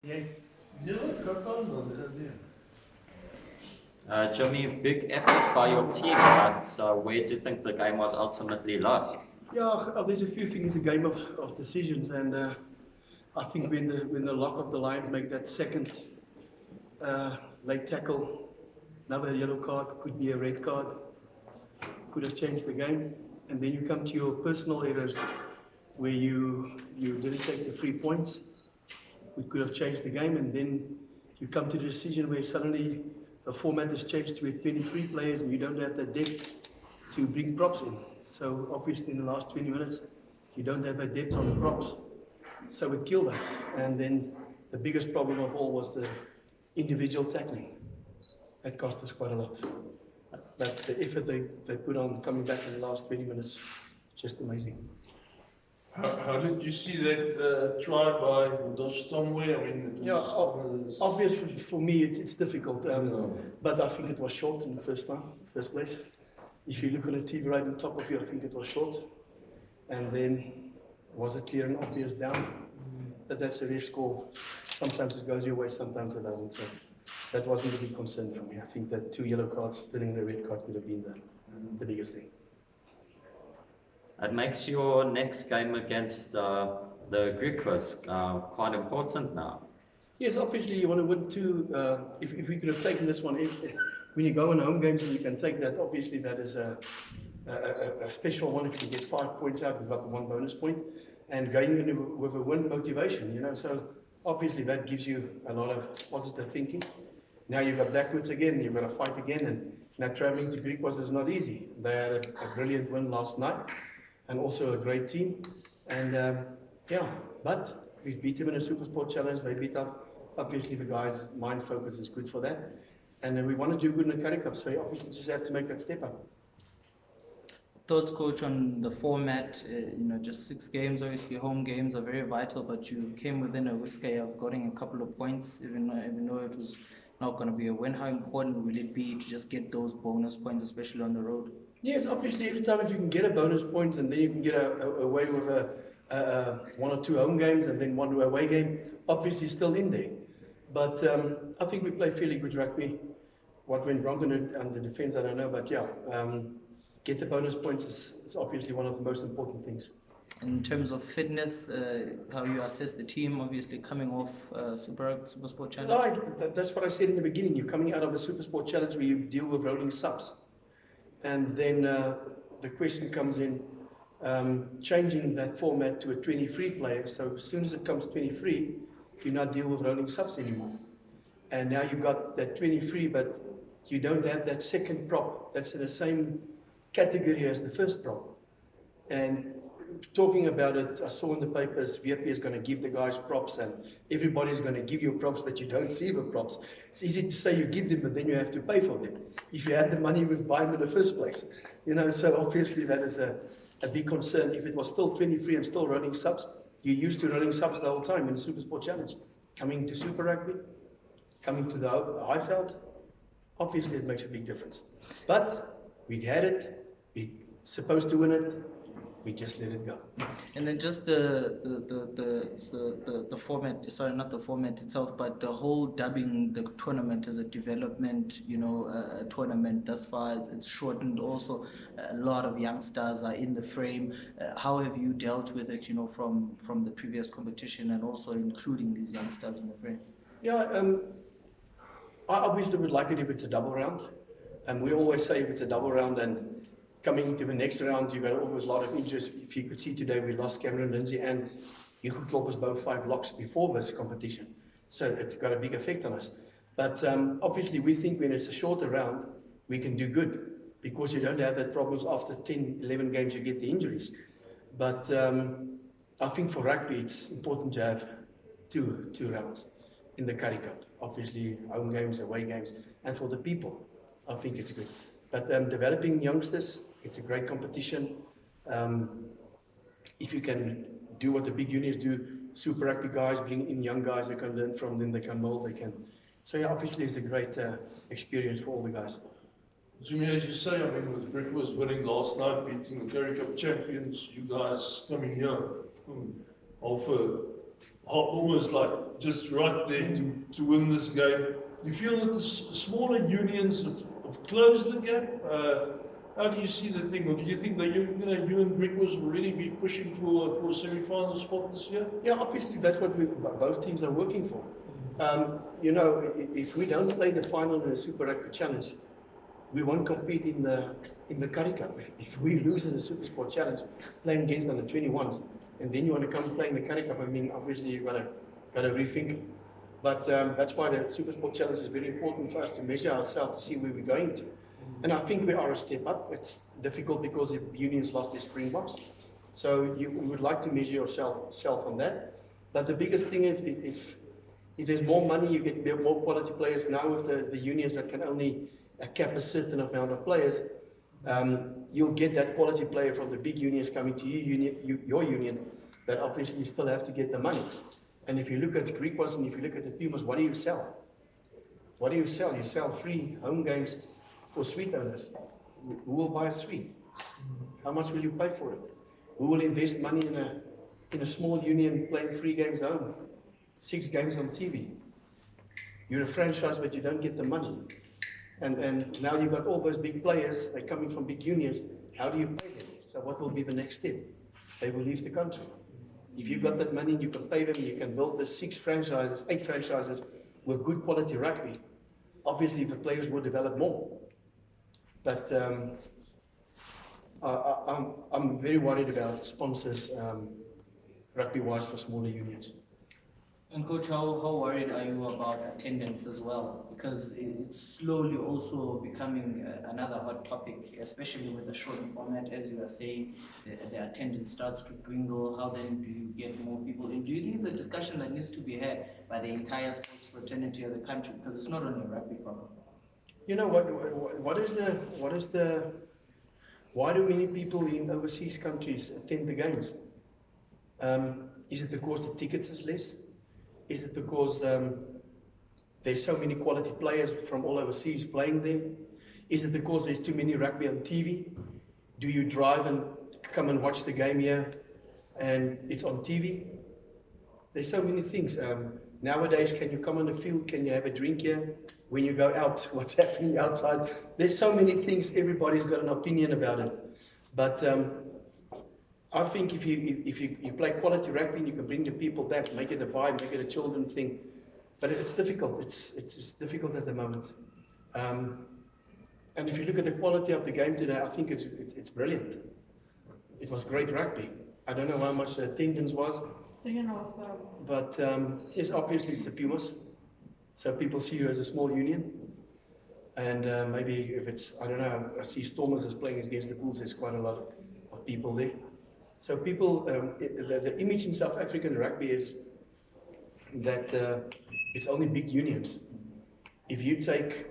Yeah, het kan dan, Jimmy, big effort by your team, but where do you think the game was ultimately lost? Yeah, there's a few things, a game of decisions, and I think when the lock of the Lions make that second late tackle, another yellow card, could be a red card, could have changed the game. And then you come to your personal errors where you didn't take the 3 points, we could have changed the game, and then you come to the decision where suddenly the format has changed to 23 players and you don't have the depth to bring props in. So obviously in the last 20 minutes, you don't have a depth on the props. So it killed us. And then the biggest problem of all was the individual tackling. That cost us quite a lot. But the effort they put on coming back in the last 20 minutes, just amazing. How did you see that try by Dosh Tomway? I mean, it was obviously for me it's difficult, but I think it was short in the first place. If you look on the TV right on top of you, I think it was short. And then was it clear and obvious down? But that's a ref call. Sometimes it goes your way, sometimes it doesn't. So that wasn't a big concern for me. I think that 2 yellow cards turning a red card would have been the biggest thing. It makes your next game against the Griquas quite important now. Yes, obviously you want to win too. If we could have taken this one, when you go on home games and you can take that, obviously that is a special one. If you get 5 points out, we've got the 1 bonus point. And going in with a win motivation, so obviously that gives you a lot of positive thinking. Now you've got backwards again, you've got to fight again, and now traveling to Griquas is not easy. They had a brilliant win last night, and also a great team. And but we've beat them in a Super Sport Challenge. They beat us. Obviously the guys' mind focus is good for that. And we want to do good in the Currie Cup, so you obviously just have to make that step up. Thoughts, coach, on the format? Just 6 games. Obviously, home games are very vital, but you came within a whisker of getting a couple of points, even though it was not going to be a win. How important will it be to just get those bonus points, especially on the road? Yes, obviously every time if you can get a bonus points and then you can get away with 1 or 2 home games and then 1 away game, obviously still in there. But I think we play fairly good rugby. What went wrong on the defence, I don't know, but get the bonus points is obviously one of the most important things. In terms of fitness, how you assess the team, obviously coming off Super Sport Challenge? Right, that's what I said in the beginning. You're coming out of a Super Sport Challenge where you deal with rolling subs. And then the question comes in, changing that format to a 23 player. So as soon as it comes 23, you not deal with rolling subs anymore. And now you've got that 23, but you don't have that second prop that's in the same category as the first prop. And talking about it, I saw in the papers, VP is going to give the guys props and everybody's going to give you props, but you don't see the props. It's easy to say you give them, but then you have to pay for them. If you had the money, with buy them in the first place. So obviously that is a big concern. If it was still 23 and still rolling subs, you're used to rolling subs the whole time in the Super Sport Challenge. Coming to Super Rugby, coming to the Highveld, obviously it makes a big difference. But we had it, we're supposed to win it, we just let it go. And then just the format, sorry, not the format itself, but the whole dubbing the tournament as a development, a tournament. Thus far, it's shortened. Also, a lot of young stars are in the frame. How have you dealt with it, from the previous competition and also including these young stars in the frame? Yeah, I obviously would like it if it's a double round. And we always say if it's a double round and coming into the next round, you've got always a lot of injuries. If you could see today, we lost Cameron Lindsay and Hugo Klop was both 5 locks before this competition. So it's got a big effect on us. But obviously we think when it's a shorter round, we can do good because you don't have that problems after 10, 11 games, you get the injuries. But I think for rugby, it's important to have two rounds in the Currie Cup. Obviously home games, away games, and for the people, I think it's good. But developing youngsters, it's a great competition. If you can do what the big unions do, Super Rugby guys, bring in young guys they can learn from, them they can mold, they can. So yeah, obviously it's a great experience for all the guys. Jimmy, as you say, with Griquas winning last night, beating the Currie Cup champions, you guys coming here, almost like just right there to win this game. Do you feel that the smaller unions have closed the gap? How do you see the thing? Or do you think that you and Griquas will really be pushing for a semi-final spot this year? Yeah, obviously that's what both teams are working for. If we don't play the final in the Super Rugby Challenge, we won't compete in the Currie Cup. If we lose in the Super Sport Challenge, playing against under 21s, and then you want to come play in the Currie Cup, I mean, obviously you've got to rethink it. But that's why the Super Sport Challenge is very important for us to measure ourselves to see where we're going to. And I think we are a step up. It's difficult because the unions lost their Springboks. So you would like to measure yourself on that. But the biggest thing is if there's more money, you get more quality players. Now with the unions that can only cap a certain amount of players, you'll get that quality player from the big unions coming to your union, but obviously you still have to get the money. And if you look at Griquas and if you look at the Pumas, what do you sell? What do you sell? You sell free home games for suite owners. Who will buy a suite? How much will you pay for it? Who will invest money in a small union playing 3 games home, 6 games on TV? You're a franchise, but you don't get the money. And now you've got all those big players, they're coming from big unions. How do you pay them? So what will be the next step? They will leave the country. If you've got that money, you can pay them, you can build the 8 franchises with good quality rugby. Obviously, the players will develop more. But I'm very worried about sponsors rugby-wise for smaller unions. And Coach, how worried are you about attendance as well? Because it's slowly also becoming another hot topic, especially with the shortened format, as you were saying, the attendance starts to dwindle. How then do you get more people in? Do you think it's a discussion that needs to be had by the entire sports fraternity of the country? Because it's not only a rugby problem. You know why do many people in overseas countries attend the games? Is it because the tickets is less? Is it because there's so many quality players from all overseas playing there? Is it because there's too many rugby on TV? Do you drive and come and watch the game here and it's on TV? There's so many things. Nowadays, can you come on the field? Can you have a drink here? When you go out, what's happening outside? There's so many things, everybody's got an opinion about it. But I think if you play quality rugby and you can bring the people back, make it a vibe, make it a children thing. But it's difficult. It's difficult at the moment. And if you look at the quality of the game today, I think it's brilliant. It was great rugby. I don't know how much the attendance was. 3,500. But yes, obviously it's the Pumas. So people see you as a small union. And maybe if it's, I don't know, I see Stormers is playing against the Bulls, there's quite a lot of people there. So people, the image in South African rugby is that it's only big unions. If you take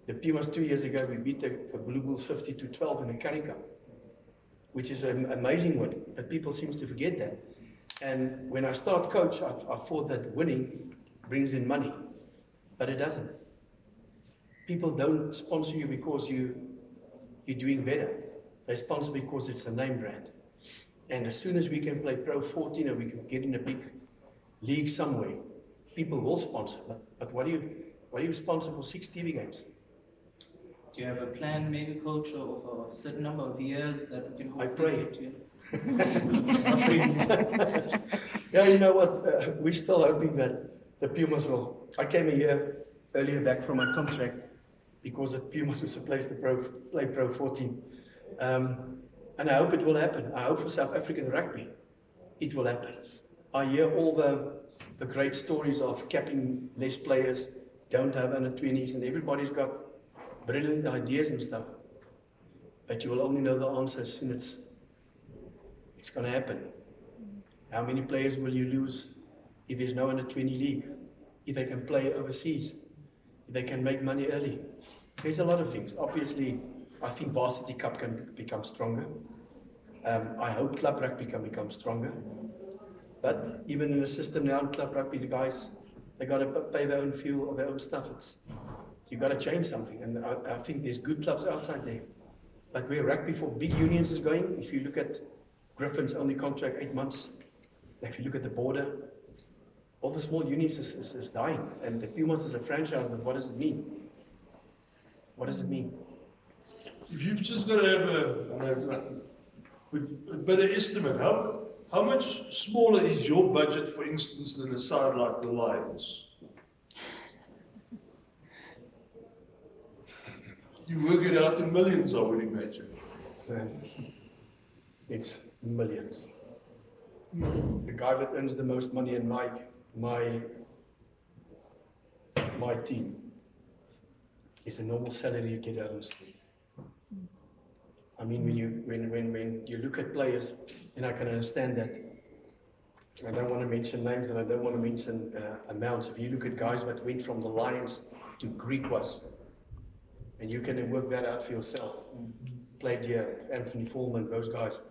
the Pumas 2 years ago, we beat the Blue Bulls 50-12 in the Currie Cup, which is an amazing win, but people seem to forget that. And when I start coach, I thought that winning brings in money, but it doesn't. People don't sponsor you because you're doing better. They sponsor because it's a name brand. And as soon as we can play Pro 14 or we can get in a big league somewhere, people will sponsor. But why do you sponsor for 6 TV games? Do you have a plan, maybe, Coach, of a certain number of years that we can hopefully I pray. get to? Yeah, you know what? We're still hoping that the Pumas will. I came a year earlier back from my contract because the Pumas were supposed to play Pro 14. And I hope it will happen. I hope for South African rugby, it will happen. I hear all the great stories of capping less players, don't have under 20s, and everybody's got brilliant ideas and stuff. But you will only know the answer as soon as it's going to happen. How many players will you lose if there's no under 20 league? If they can play overseas? If they can make money early? There's a lot of things. Obviously, I think Varsity Cup can become stronger. I hope Club Rugby can become stronger. But even in the system now in Club Rugby, the guys, they got to pay their own fuel or their own stuff. You got to change something. And I think there's good clubs outside there. But where rugby for big unions is going, if you look at Griffin's only contract 8 months, if you look at the border, All the small units is dying, and the Pumas is a franchise, but what does it mean? What does it mean? If you've just got to have a better estimate, how much smaller is your budget, for instance, than a side like the Lions? You work it out in millions, I would imagine. It's millions. The guy that earns the most money in my team is the normal salary you get out on the street. I mean, when you look at players, and I can understand that. I don't want to mention names and I don't want to mention amounts. If you look at guys that went from the Lions to Griquas, and you can work that out for yourself. Played here, Anthony Foreman, those guys.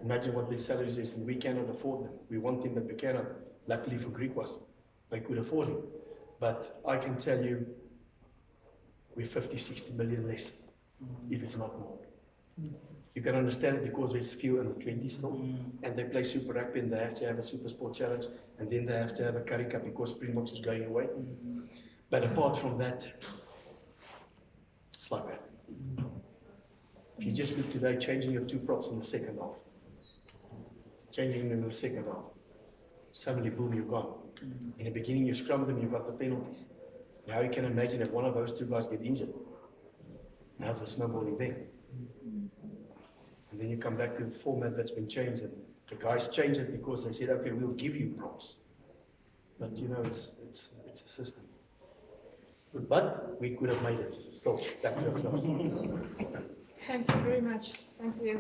Imagine what their salaries is, and we cannot afford them. We want them, but we cannot. Luckily for Griquas, they could afford him. But I can tell you, we're 50, 60 million less, if it's not more. You can understand it because there's few in the 20s still, and they play Super Rugby, and they have to have a Super Sport Challenge, and then they have to have a Currie Cup because Springboks is going away. But apart from that, it's like that. If you just look today, changing your two props in the second half, changing them in the second half, suddenly boom, you're gone. In the beginning, you scrum them, you got the penalties. Now you can imagine if one of those two guys get injured. Now it's a snowballing thing. And then you come back to the format that's been changed, and the guys changed it because they said, okay, we'll give you props. But you know, it's a system. But we could have made it. Still, back to ourselves. Thank you very much. Thank you.